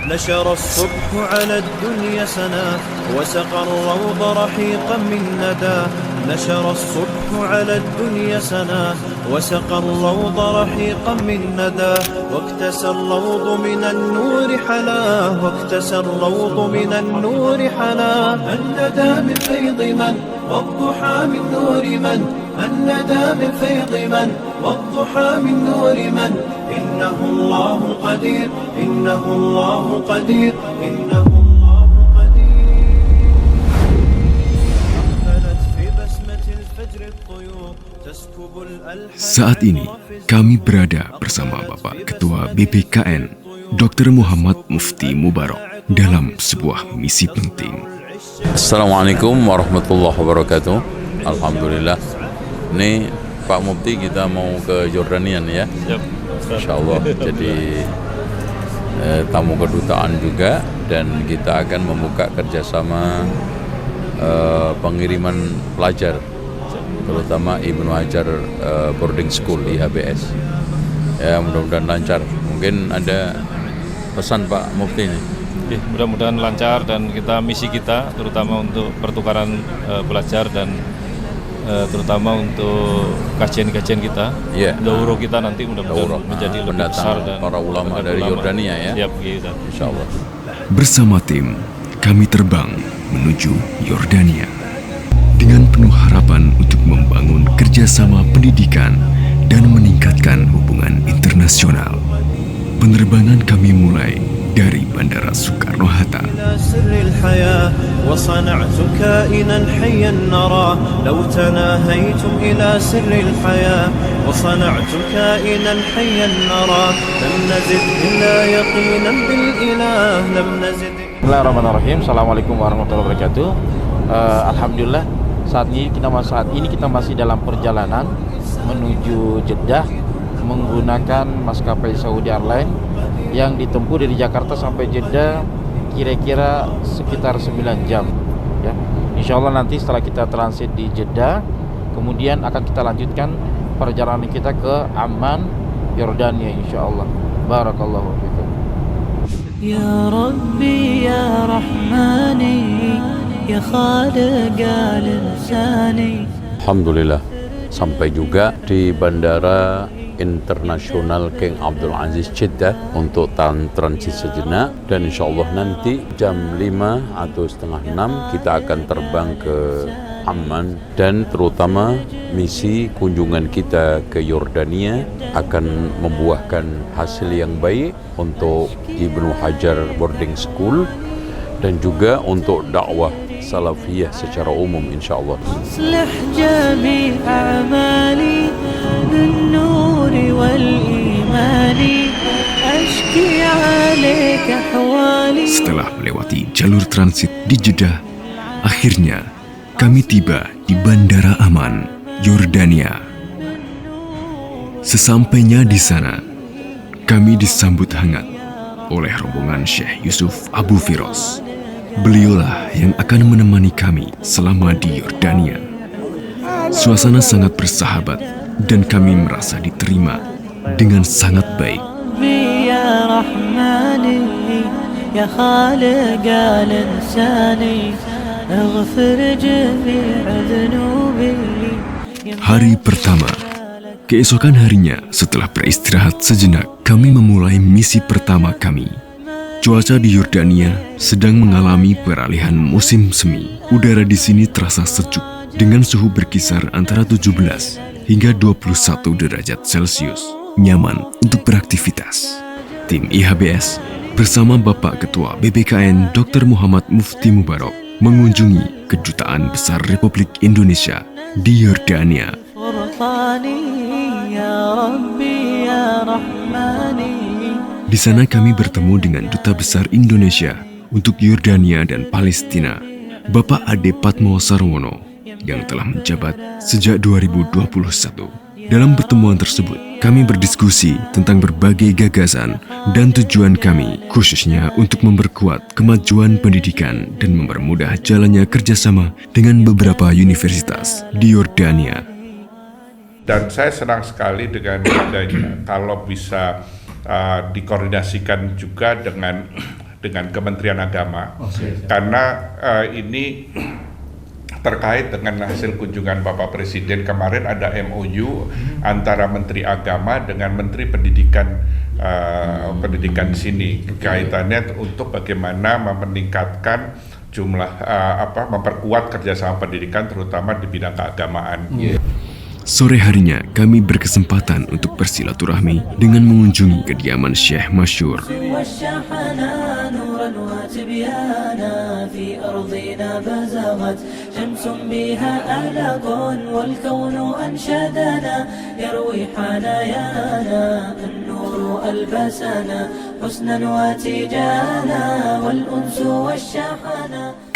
نشر الصبح على الدنيا سنا وسقى الروض رحيقا من ندى نشر الصبح على الدنيا سنا وسقى الروض رحيقا من ندى واكتسى الروض من النور حلا واكتسى الروض من النور حلا الندى من فيض من والضحى من نور من الندى من فيض من والضحى من نور من إنه الله قدير إنه الله قدير إنه الله قدير أقبلت في بسمة الفجر الطيور تسكب الألحان. Saat ini kami berada bersama Bapak Ketua BPKN Dr. Muhammad Mufti Mubarok dalam sebuah misi penting. Assalamualaikum warahmatullahi wabarakatuh. Alhamdulillah. Ini Pak Mufti, kita mau ke Jordania ya. Insyaallah. Jadi tamu kedutaan juga, dan kita akan membuka kerjasama pengiriman pelajar, terutama Ibnu Hajar boarding school di HBS. Ya, mudah-mudahan lancar. Mungkin ada pesan Pak Mufti ini. Mudah-mudahan lancar, dan misi kita terutama untuk pertukaran pelajar dan terutama untuk kajian-kajian kita, daurah kita nanti mudah-mudahan menjadi lebih besar dan para ulama dari Yordania ya. Siap kita. Insyaallah. Bersama tim, kami terbang menuju Yordania dengan penuh harapan untuk membangun kerjasama pendidikan dan meningkatkan hubungan internasional. Penerbangan kami mulai dari Bandara Soekarno-Hatta. سر الحياة وصنعت كائنا حيا نرى لو تناهيتم إلى سر الحياة وصنعت كائنا حيا نرى لم نزد إلا يقينا بالإله لم نزد. Bismillahirrahmanirrahim. Assalamualaikum warahmatullahi wabarakatuh. Alhamdulillah saat ini kita masih dalam perjalanan menuju Jeddah menggunakan maskapai Saudi Airlines yang ditempuh dari Jakarta sampai Jeddah kira-kira sekitar 9 jam ya. Insyaallah nanti setelah kita transit di Jeddah, kemudian akan kita lanjutkan perjalanan kita ke Amman, Yordania insyaallah. Barakallahu fikum. Ya Rabbi ya Rahmani ya Khaliq al-insani. Alhamdulillah sampai juga di Bandara Internasional King Abdul Aziz Jeddah untuk transit sejenak, dan insyaallah nanti jam 5 atau setengah 6 kita akan terbang ke Amman, dan terutama misi kunjungan kita ke Yordania akan membuahkan hasil yang baik untuk Ibnu Hajar boarding school dan juga untuk dakwah salafiyah secara umum insyaallah. أصلح جميع أعمالي بالنور والإيمان أشكي عليك أحوالي. Setelah melewati jalur transit di Jeddah, akhirnya kami tiba di Bandara Amman, Yordania. Sesampainya di sana, kami disambut hangat oleh rombongan Syekh Yusuf Abu Firos. Beliaulah yang akan menemani kami selama di Yordania. Suasana sangat bersahabat dan kami merasa diterima dengan sangat baik. Ya Rahmani ya Khaliq al-insani اغفر جميع ذنوبي. Hari pertama, keesokan harinya setelah beristirahat sejenak, kami memulai misi pertama kami. Cuaca di Yordania sedang mengalami peralihan musim semi. Udara di sini terasa sejuk dengan suhu berkisar antara 17 hingga 21 derajat Celcius. Nyaman untuk beraktivitas. Tim IHBS bersama Bapak Ketua BPKN Dr. Muhammad Mufti Mubarok mengunjungi Kedutaan Besar Republik Indonesia di Yordania. Di sana kami bertemu dengan Duta Besar Indonesia untuk Yordania dan Palestina, Bapak Ade Patmo Sarwono, yang telah menjabat sejak 2021. Dalam pertemuan tersebut, kami berdiskusi tentang berbagai gagasan dan tujuan kami, khususnya untuk memperkuat kemajuan pendidikan dan mempermudah jalannya kerjasama dengan beberapa universitas di Yordania. Dan saya senang sekali dengan adanya kalau bisa dikoordinasikan juga dengan dengan Kementerian Agama, karena ini terkait dengan hasil kunjungan Bapak Presiden kemarin. Ada MOU antara Menteri Agama dengan Menteri Pendidikan sini, kaitannya untuk bagaimana meningkatkan jumlah memperkuat kerjasama pendidikan terutama di bidang keagamaan. Sore harinya kami berkesempatan untuk bersilaturahmi dengan mengunjungi kediaman Syekh Masyhur.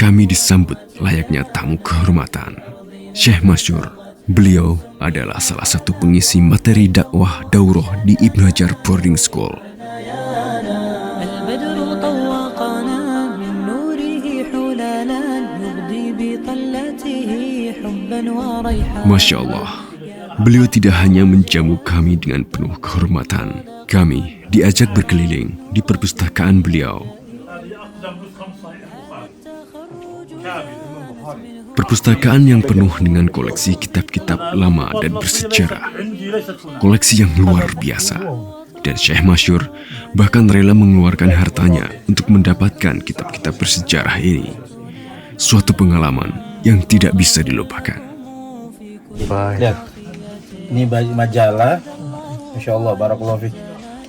Kami disambut layaknya tamu kehormatan. Syekh Masyhur, beliau adalah salah satu pengisi materi dakwah daurah di Ibnu Hajar Boarding School. Masya Allah, beliau tidak hanya menjamu kami dengan penuh kehormatan. Kami diajak berkeliling di perpustakaan beliau. Perpustakaan yang penuh dengan koleksi kitab-kitab lama dan bersejarah. Koleksi yang luar biasa. Dan Syekh Masyhur bahkan rela mengeluarkan hartanya untuk mendapatkan kitab-kitab bersejarah ini. Suatu pengalaman yang tidak bisa dilupakan. Lihat, ini majalah, Masya Allah, Barakallahu Fik.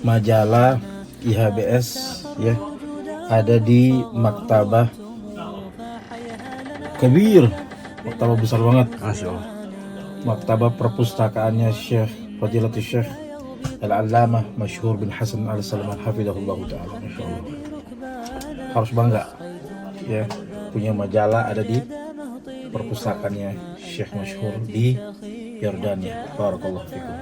Majalah IHBS ya, ada di Maktabah Kabir, maktabah besar banget. Masya Allah. Maktabah perpustakaannya Syekh Fadilatul Syekh Al-Allamah Masyhur bin Hasan Al-Salman hafidhahullah ta'ala. Masya Allah. Harus bangga ya, punya majalah ada di perpustakaannya Syekh Masyhur di Yordania. Barakallahu fikum.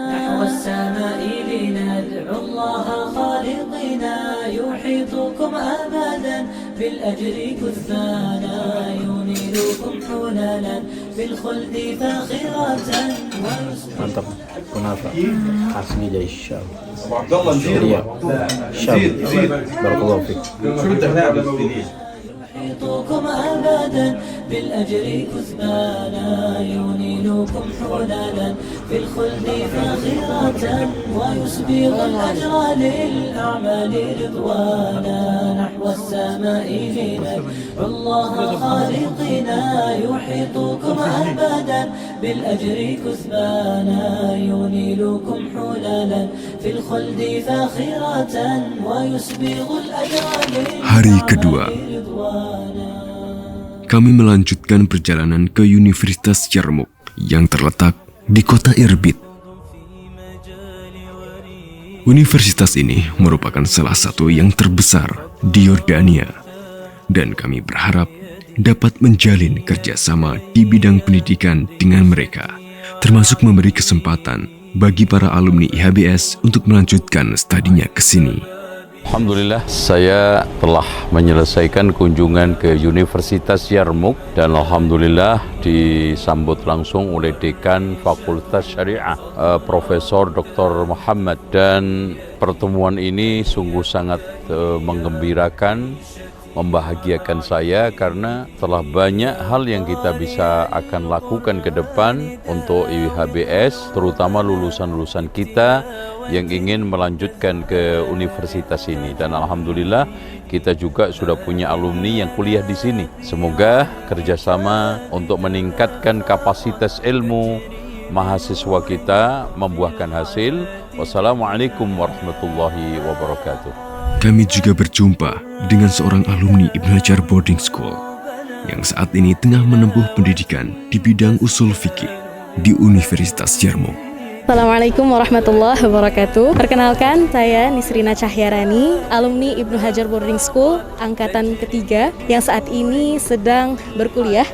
نحو السماء لندعو الله خالقنا يحيطكم أبدا بالأجر كثانا ينيلكم حلالا بالخلد فاخرة. Mantap, kunafa asli dari Syam. Syria, Syam. Barakallahu fik. يحيطكم أبدا بالأجر كثبانا ينيلكم حلالا في الخلد فاخرة ويسبغ الأجر للأعمال رضوانا نحو السماء لندعو الله خالقنا يحيطكم أبدا بالأجر كثبانا ينيلكم حلالا في الخلد فاخرة ويسبغ الأجر Hari kedua, kami melanjutkan perjalanan ke Universitas Yarmouk yang terletak di kota Irbid. Universitas ini merupakan salah satu yang terbesar di Yordania, dan kami berharap dapat menjalin kerjasama di bidang pendidikan dengan mereka, termasuk memberi kesempatan bagi para alumni IHBS untuk melanjutkan studinya ke sini. Alhamdulillah, saya telah menyelesaikan kunjungan ke Universitas Yarmouk dan alhamdulillah disambut langsung oleh Dekan Fakultas Syariah Profesor Dr. Muhammad, dan pertemuan ini sungguh sangat menggembirakan, membahagiakan saya karena telah banyak hal yang kita bisa akan lakukan ke depan untuk IHBS, terutama lulusan-lulusan kita yang ingin melanjutkan ke universitas ini. Dan alhamdulillah kita juga sudah punya alumni yang kuliah di sini. Semoga kerjasama untuk meningkatkan kapasitas ilmu mahasiswa kita membuahkan hasil. Wassalamualaikum warahmatullahi wabarakatuh. Kami juga berjumpa dengan seorang alumni Ibnu Hajar Boarding School yang saat ini tengah menempuh pendidikan di bidang usul fikih di Universitas Yarmouk. Assalamualaikum warahmatullahi wabarakatuh. Perkenalkan, saya Nisrina Cahyarani, alumni Ibnu Hajar Boarding School angkatan ketiga yang saat ini sedang berkuliah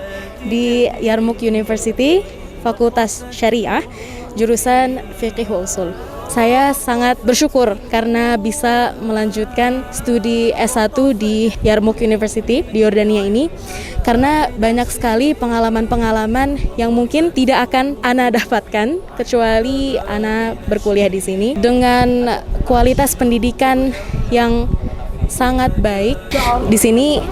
di Yarmouk University, Fakultas Syariah, jurusan Fiqih wa Usul. Saya sangat bersyukur karena bisa melanjutkan studi S1 di Yarmouk University di Yordania ini, karena banyak sekali pengalaman-pengalaman yang mungkin tidak akan Ana dapatkan kecuali Ana berkuliah di sini dengan kualitas pendidikan yang sangat baik. Di sini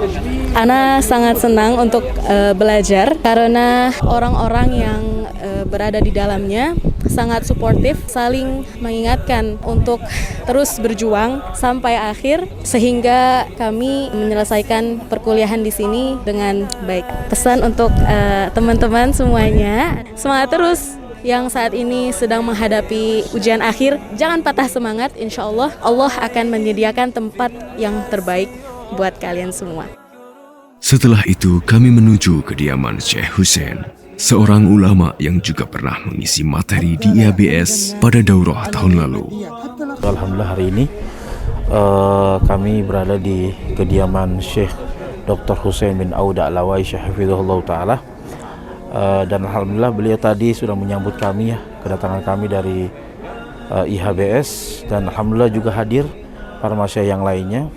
Ana sangat senang untuk belajar karena orang-orang yang berada di dalamnya sangat suportif, saling mengingatkan untuk terus berjuang sampai akhir sehingga kami menyelesaikan perkuliahan di sini dengan baik. Pesan untuk teman-teman semuanya, semangat terus yang saat ini sedang menghadapi ujian akhir. Jangan patah semangat, insya Allah Allah akan menyediakan tempat yang terbaik buat kalian semua. Setelah itu kami menuju kediaman Syekh Hussein, seorang ulama yang juga pernah mengisi materi di IHBS pada daurah tahun lalu. Alhamdulillah hari ini kami berada di kediaman Syekh Dr. Hussein bin Auda Al-Awaisyah hafizahullah ta'ala, dan alhamdulillah beliau tadi sudah menyambut kami ya, kedatangan kami dari IHBS, dan alhamdulillah juga hadir para masyayikh yang lainnya,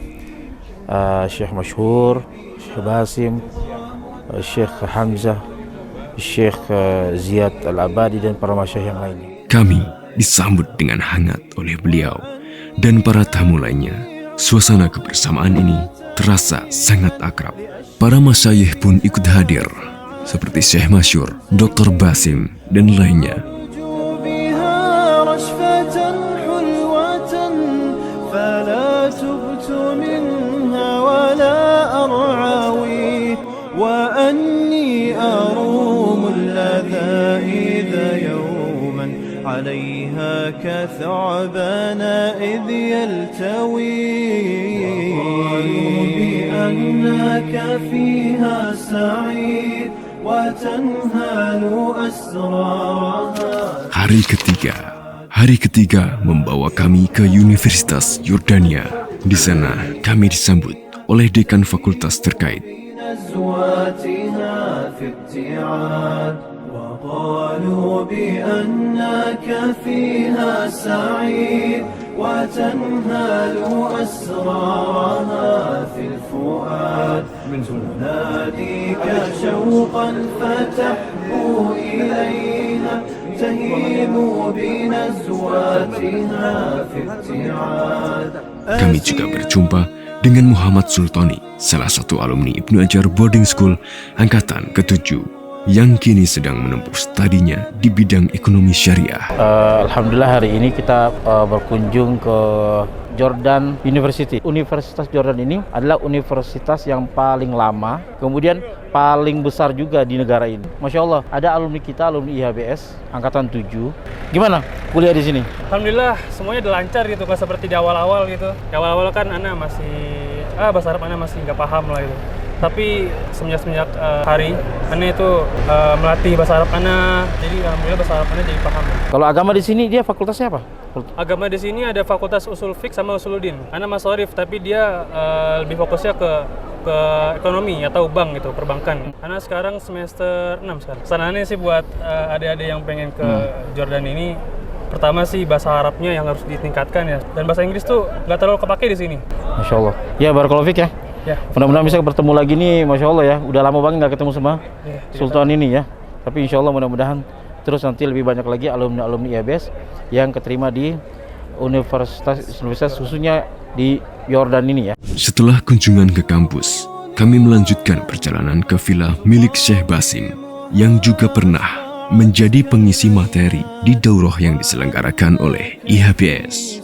Syekh Masyhur, Syekh Basim, Syekh Hamzah, Syekh Ziyad Al-Abadi, dan para masyayikh yang lainnya. Kami disambut dengan hangat oleh beliau dan para tamu lainnya. Suasana kebersamaan ini terasa sangat akrab. Para masyayikh pun ikut hadir, seperti Syekh Masyhur, Dr. Basim, dan lainnya. عليها كثعبان إذ يلتوي وقالوا بأنك فيها سعيد وتنهال أسرارها. Hari ketiga membawa kami ke Universitas Yordania. Di sana kami disambut oleh dekan fakultas terkait. وقالوا بأنك فيها سعيد وتنهال أسرارها في الفؤاد ناديك شوقا فتحبو إليها تهيم بنزواتها في ابتعاد. Kami juga berjumpa dengan Muhammad Sultani, salah satu alumni Ibnu Hajar Boarding School angkatan ke-7 yang kini sedang menempuh studinya di bidang ekonomi syariah. Alhamdulillah hari ini kita berkunjung ke Jordan University. Universitas Jordan ini adalah universitas yang paling lama, kemudian paling besar juga di negara ini. Masya Allah, ada alumni kita, alumni IHBS angkatan 7. Gimana kuliah di sini? Alhamdulillah semuanya udah lancar gitu, nggak seperti di awal-awal gitu. Di awal-awal kan Ana masih bahasa Arab Ana masih nggak paham lah gitu. Tapi semenjak hari Ana itu melatih bahasa Arab Ana, jadi alhamdulillah bahasa Arab Ana jadi paham. Kalau agama di sini dia fakultasnya apa? Agama di sini ada fakultas usul fiqh sama usuluddin. Ana masarif, tapi dia lebih fokusnya ke ekonomi atau bank gitu, perbankan. Ana sekarang semester 6 sekarang. Sarannya sih buat adik-adik yang pengen ke Jordan ini, pertama sih bahasa Arabnya yang harus ditingkatkan ya. Dan bahasa Inggris tuh nggak terlalu kepake di sini. Masya Allah. Ya barakallahu fiik ya. Ya. Mudah-mudahan bisa bertemu lagi nih, Masya Allah ya. Udah lama banget nggak ketemu sama Sultan ini ya. Tapi Insya Allah mudah-mudahan terus nanti lebih banyak lagi alumni-alumni IHBS yang keterima di universitas khususnya di Yordan ini ya. Setelah kunjungan ke kampus, kami melanjutkan perjalanan ke villa milik Syekh Basim yang juga pernah menjadi pengisi materi di daurah yang diselenggarakan oleh IHBS.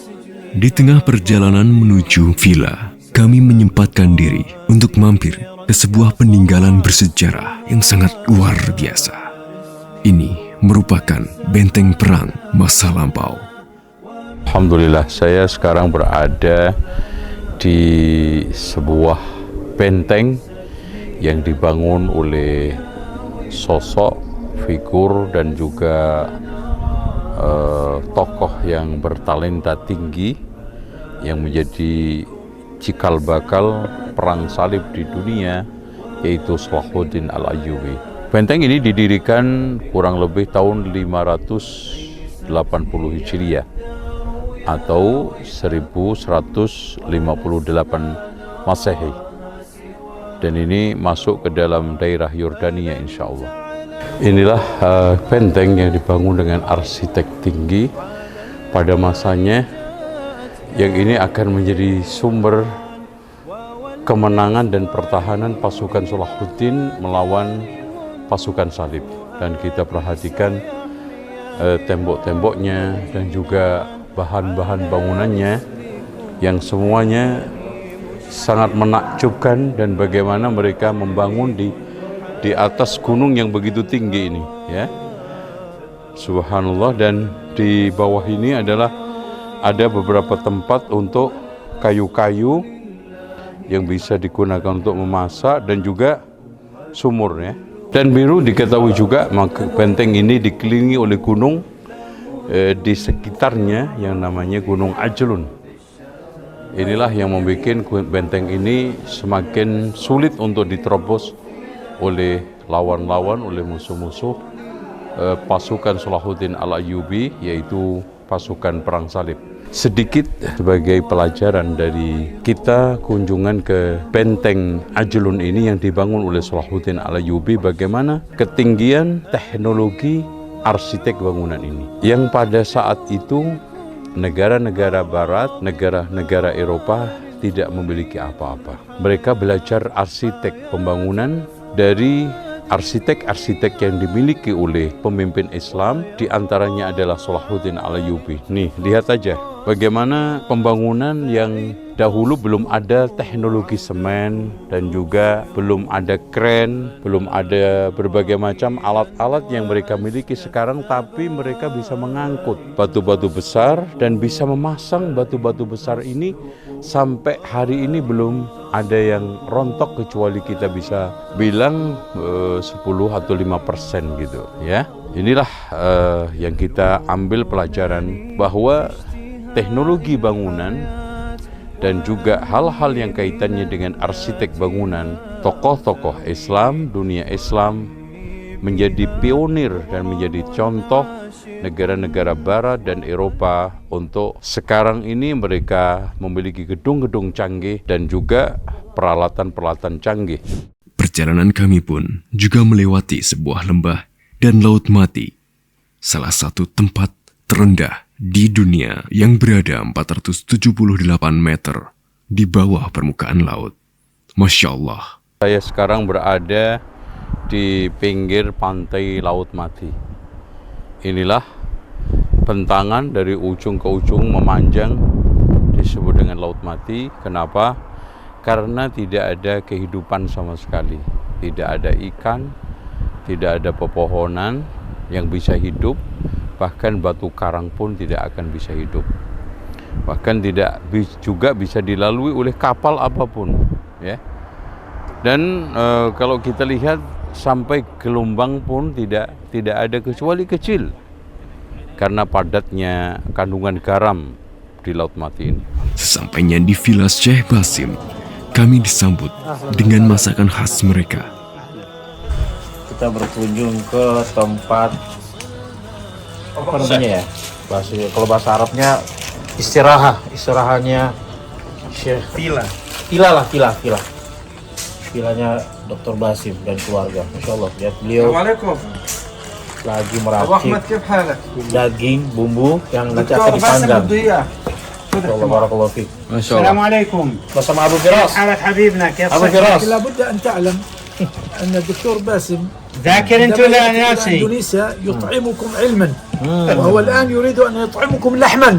Di tengah perjalanan menuju villa, kami menyempatkan diri untuk mampir ke sebuah peninggalan bersejarah yang sangat luar biasa. Ini merupakan benteng perang masa lampau. Alhamdulillah, saya sekarang berada di sebuah benteng yang dibangun oleh sosok, figur, dan juga tokoh yang bertalenta tinggi yang menjadi cikal bakal perang salib di dunia, yaitu Salahuddin Al-Ayyubi. Benteng ini didirikan kurang lebih tahun 580 Hijriah atau 1158 Masehi, dan ini masuk ke dalam daerah Yordania insya Allah. Inilah benteng yang dibangun dengan arsitek tinggi pada masanya, yang ini akan menjadi sumber kemenangan dan pertahanan pasukan Salahuddin melawan pasukan salib. Dan kita perhatikan tembok-temboknya dan juga bahan-bahan bangunannya yang semuanya sangat menakjubkan, dan bagaimana mereka membangun di atas gunung yang begitu tinggi ini, ya. Subhanallah. Dan di bawah ini adalah ada beberapa tempat untuk kayu-kayu yang bisa digunakan untuk memasak dan juga sumur, ya. Dan biru diketahui juga maka benteng ini dikelilingi oleh gunung di sekitarnya yang namanya Gunung Ajlun. Inilah yang membuat benteng ini semakin sulit untuk diterobos oleh lawan-lawan, oleh musuh-musuh pasukan Salahuddin Al-Ayyubi, yaitu pasukan perang salib. Sedikit sebagai pelajaran dari kita kunjungan ke benteng Ajlun ini yang dibangun oleh Salahuddin Al-Ayyubi, bagaimana ketinggian teknologi arsitek bangunan ini yang pada saat itu negara-negara barat, negara-negara Eropa tidak memiliki apa-apa. Mereka belajar arsitek pembangunan dari arsitek-arsitek yang dimiliki oleh pemimpin Islam, di antaranya adalah Salahuddin Al-Ayyubi. Nih, lihat aja bagaimana pembangunan yang dahulu belum ada teknologi semen dan juga belum ada kren, belum ada berbagai macam alat-alat yang mereka miliki sekarang, tapi mereka bisa mengangkut batu-batu besar dan bisa memasang batu-batu besar ini sampai hari ini belum ada yang rontok, kecuali kita bisa bilang 10 atau 5% gitu, ya. Inilah yang kita ambil pelajaran, bahwa teknologi bangunan dan juga hal-hal yang kaitannya dengan arsitek bangunan, tokoh-tokoh Islam, dunia Islam menjadi pionir dan menjadi contoh negara-negara Barat dan Eropa untuk sekarang ini mereka memiliki gedung-gedung canggih dan juga peralatan-peralatan canggih. Perjalanan kami pun juga melewati sebuah lembah dan laut mati, salah satu tempat terendah di dunia yang berada 478 meter di bawah permukaan laut. Masya Allah. Saya sekarang berada di pinggir pantai Laut Mati. Inilah bentangan dari ujung ke ujung memanjang, disebut dengan Laut Mati. Kenapa? Karena tidak ada kehidupan sama sekali. Tidak ada ikan, tidak ada pepohonan yang bisa hidup. Bahkan batu karang pun tidak akan bisa hidup. Bahkan tidak juga bisa dilalui oleh kapal apapun, ya. Dan kalau kita lihat sampai gelombang pun tidak ada kecuali kecil karena padatnya kandungan garam di Laut Mati ini. Sesampainya di Villa Syekh Basim, kami disambut dengan masakan khas mereka. Kita berkunjung ke tempat apa namanya ya? Kalau bahasa Arabnya istirahatnya Syekh Vilanya Dr. Basim dan keluarga. Masya Allah, lihat beliau lagi meracik daging bumbu yang nanti akan dipanggang. Allah barakallahu fiik. Assalamualaikum. Bersama Abu Firas. Abu Firas. لابد أن تعلم أن الدكتور باسم ذاكر أنت ولا ناسي؟ إندونيسيا يطعمكم علما وهو الآن يريد أن يطعمكم لحما.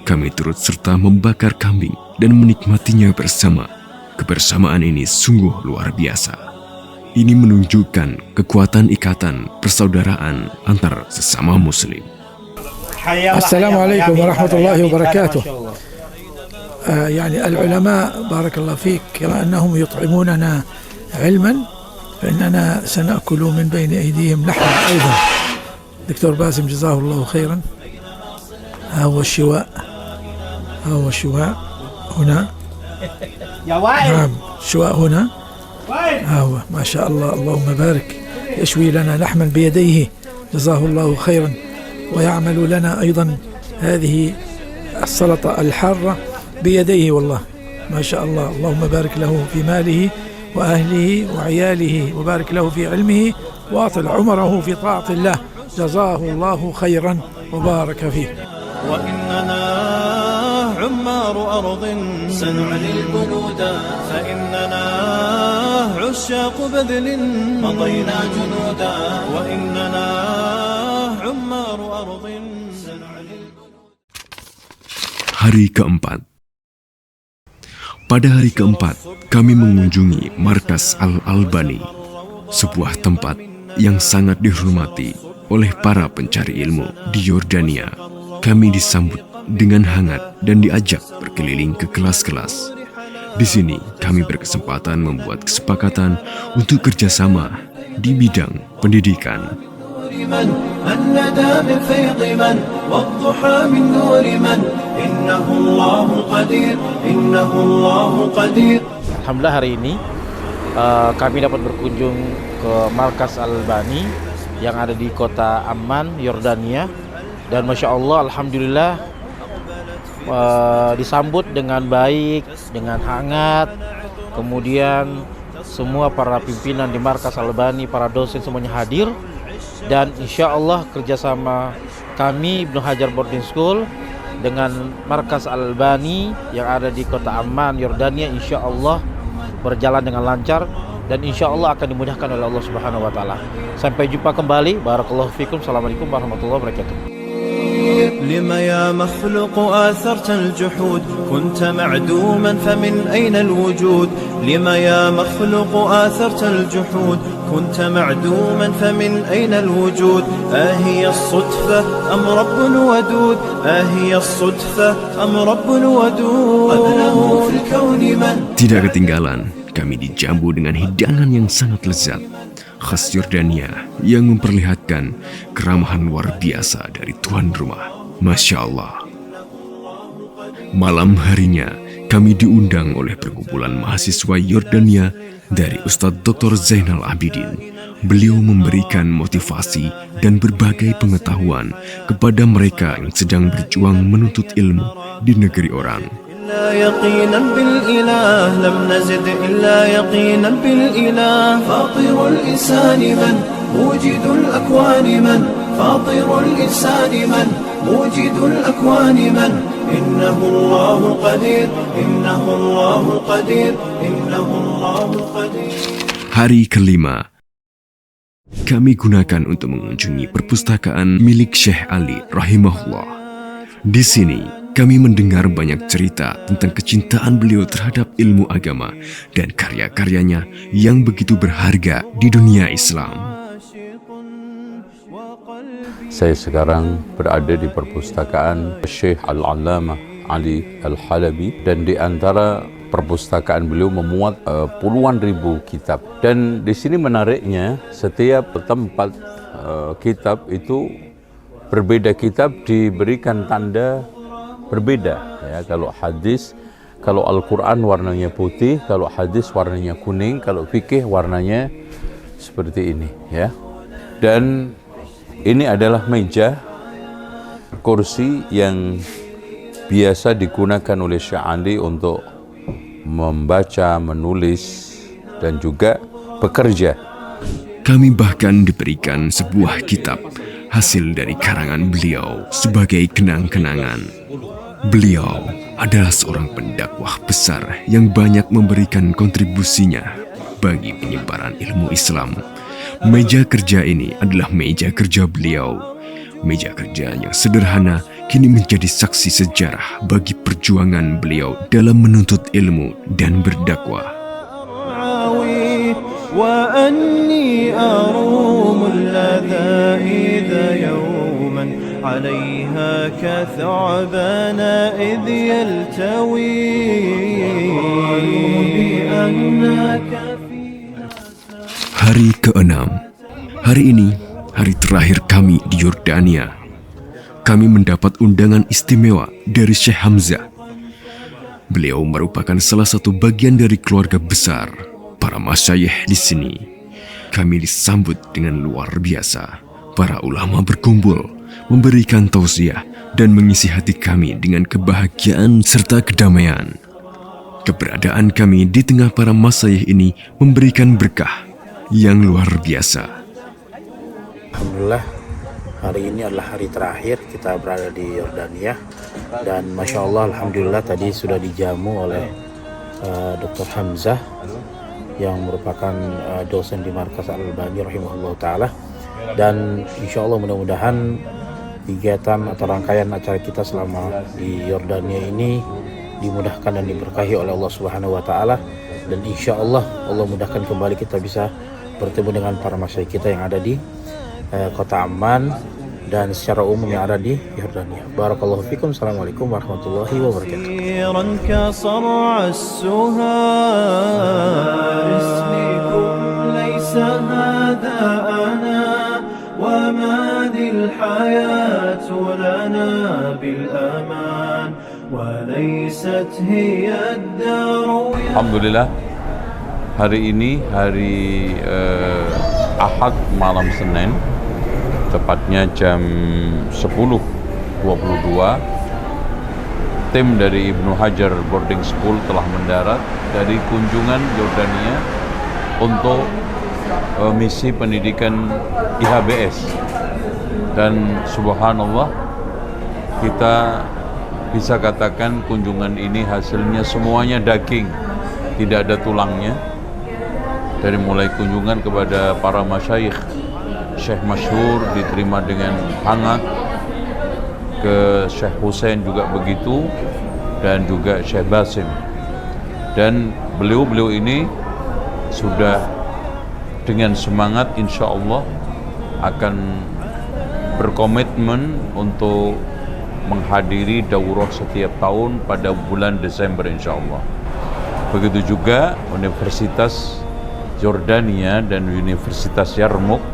Kami turut serta membakar kambing dan menikmatinya bersama. Kebersamaan ini sungguh luar biasa. Ini menunjukkan kekuatan ikatan persaudaraan antar sesama muslim. Assalamualaikum warahmatullahi wabarakatuh. يعني العلماء بارك الله فيك كما أنهم يطعموننا علما فإننا سنأكل من بين أيديهم لحما أيضا. دكتور باسم جزاه الله خيرا. ها هو الشواء هنا. نعم الشواء هنا. ها هو ما شاء الله اللهم بارك، يشوي لنا لحما بيديه جزاه الله خيرا، ويعمل لنا أيضا هذه السلطة الحارة بيديه والله ما شاء الله اللهم بارك له في ماله وأهله وعياله وبارك له في علمه وأطل عمره في طاعة الله جزاه الله خيرا وبارك فيه. وإننا عمار أرض سنعلي البنود فإننا عشاق بذل مضينا جنودا وإننا عمار أرض سنعلي البنود. Hari keempat. Pada hari keempat, kami mengunjungi Markas Al-Albani, sebuah tempat yang sangat dihormati oleh para pencari ilmu di Yordania. Kami disambut dengan hangat dan diajak berkeliling ke kelas-kelas. Di sini, kami berkesempatan membuat kesepakatan untuk kerjasama di bidang pendidikan. Alhamdulillah hari ini kami dapat berkunjung ke Markas Al-Albani yang ada di kota Amman, Yordania, dan Masya Allah, Alhamdulillah disambut dengan baik, dengan hangat. Kemudian semua para pimpinan di Markas Al-Albani, para dosen semuanya hadir, dan insya Allah kerjasama kami Ibnu Hajar Boarding School dengan Markas Al-Albani yang ada di kota Amman, Yordania, insya Allah berjalan dengan lancar dan insya Allah akan dimudahkan oleh Allah Subhanahu wa Ta'ala. Sampai jumpa kembali. Barakallahu fikum. Assalamualaikum warahmatullahi wabarakatuh. لما يا مخلوق آثرت الجحود كنت معدوما فمن أين الوجود لما يا مخلوق آثرت الجحود كنت معدوما فمن أين الوجود أهي الصدفة أم رب ودود أهي الصدفة أم رب ودود قبله في الكون من. Tidak ketinggalan, kami dijamu dengan hidangan yang sangat lezat khas Yordania yang memperlihatkan keramahan luar biasa dari tuan rumah. Masya Allah. Malam harinya, kami diundang oleh perkumpulan mahasiswa Yordania dari Ustadz Dr. Zainal Abidin. Beliau memberikan motivasi dan berbagai pengetahuan kepada mereka yang sedang berjuang menuntut ilmu di negeri orang. إلا يقينا بالإله لم نزد إلا يقينا بالإله فاطر الإنسان من موجد الأكوان من فاطر الإنسان من موجد الأكوان من إنه الله قدير إنه الله قدير إنه الله قدير. Hari kelima, kami gunakan untuk mengunjungi perpustakaan milik Syekh Ali rahimahullah. Di sini, kami mendengar banyak cerita tentang kecintaan beliau terhadap ilmu agama dan karya-karyanya yang begitu berharga di dunia Islam. Saya sekarang berada di perpustakaan Syekh Al-Allamah Ali Al-Halabi, dan di antara perpustakaan beliau memuat puluhan ribu kitab. Dan di sini menariknya, setiap tempat kitab itu berbeda kitab diberikan tanda berbeda, ya. Kalau hadis, kalau Al-Quran warnanya putih, kalau hadis warnanya kuning, kalau fikih warnanya seperti ini, ya. Dan ini adalah meja, kursi yang biasa digunakan oleh Syekh Ali untuk membaca, menulis, dan juga bekerja. Kami bahkan diberikan sebuah kitab hasil dari karangan beliau sebagai kenang-kenangan. Beliau adalah seorang pendakwah besar yang banyak memberikan kontribusinya bagi penyebaran ilmu Islam. Meja kerja ini adalah meja kerja beliau. Meja kerja yang sederhana kini menjadi saksi sejarah bagi perjuangan beliau dalam menuntut ilmu dan berdakwah. عليها كثعبان إذ يلتوي Hari ke-6. Hari ini, hari terakhir kami di Yordania. Kami mendapat undangan istimewa dari Syekh Hamzah. Beliau merupakan salah satu bagian dari keluarga besar para masyayikh di sini. Kami disambut dengan luar biasa. Para ulama berkumpul, memberikan tausiah dan mengisi hati kami dengan kebahagiaan serta kedamaian. Keberadaan kami di tengah para masyayikh ini memberikan berkah yang luar biasa. Alhamdulillah, Hari ini adalah hari terakhir kita berada di Yordania, dan Masya Allah, Alhamdulillah tadi sudah dijamu oleh Dr. Hamzah yang merupakan dosen di Markas Al-Albani rahimahullah ta'ala. Dan insya Allah mudah-mudahan kegiatan atau rangkaian acara kita selama di Yordania ini dimudahkan dan diberkahi oleh Allah Subhanahu wa Ta'ala, dan insya Allah mudahkan kembali kita bisa bertemu dengan para masyayikh kita yang ada di kota Amman dan secara umum yang ada di Yordania. Barakallahu fikum. Assalamualaikum warahmatullahi wabarakatuh. Alhamdulillah, hari ini hari Ahad malam Senin, tepatnya jam 10.22, tim dari Ibnu Hajar Boarding School telah mendarat dari kunjungan Yordania untuk misi pendidikan IHBS. Dan subhanallah, kita bisa katakan kunjungan ini hasilnya semuanya daging, tidak ada tulangnya. Dari mulai kunjungan kepada para masyayikh, Syekh Masyhur diterima dengan hangat, ke Syekh Hussein juga begitu, dan juga Syekh Basim. Dan beliau-beliau ini sudah dengan semangat insya Allah akan berkomitmen untuk menghadiri daurah setiap tahun pada bulan Desember insya Allah. Begitu juga Universitas Yordania dan Universitas Yarmouk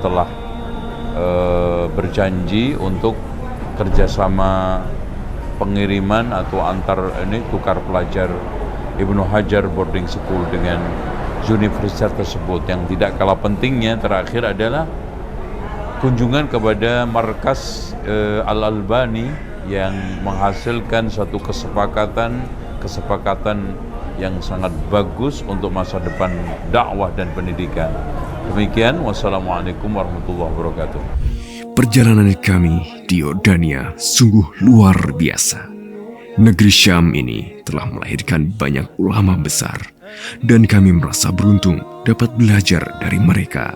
telah berjanji untuk kerjasama pengiriman atau tukar pelajar Ibnu Hajar Boarding School dengan universitas tersebut. Yang tidak kalah pentingnya terakhir adalah kunjungan kepada Markas Al-Albani yang menghasilkan satu kesepakatan yang sangat bagus untuk masa depan dakwah dan pendidikan. Demikian, wassalamualaikum warahmatullahi wabarakatuh. Perjalanan kami di Yordania sungguh luar biasa. Negeri Syam ini telah melahirkan banyak ulama besar, dan kami merasa beruntung dapat belajar dari mereka.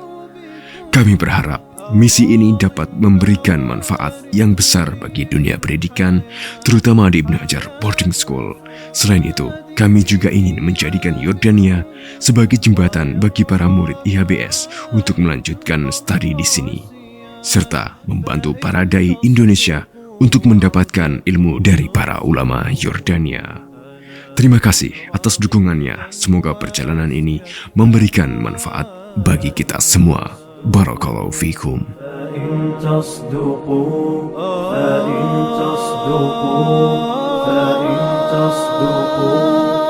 Kami berharap misi ini dapat memberikan manfaat yang besar bagi dunia pendidikan, terutama di Ibnu Hajar Boarding School. Selain itu, kami juga ingin menjadikan Yordania sebagai jembatan bagi para murid IHBS untuk melanjutkan studi di sini, serta membantu para dai Indonesia untuk mendapatkan ilmu dari para ulama Yordania. Terima kasih atas dukungannya. Semoga perjalanan ini memberikan manfaat bagi kita semua. Barakallahu fikum. فإن تصدقوا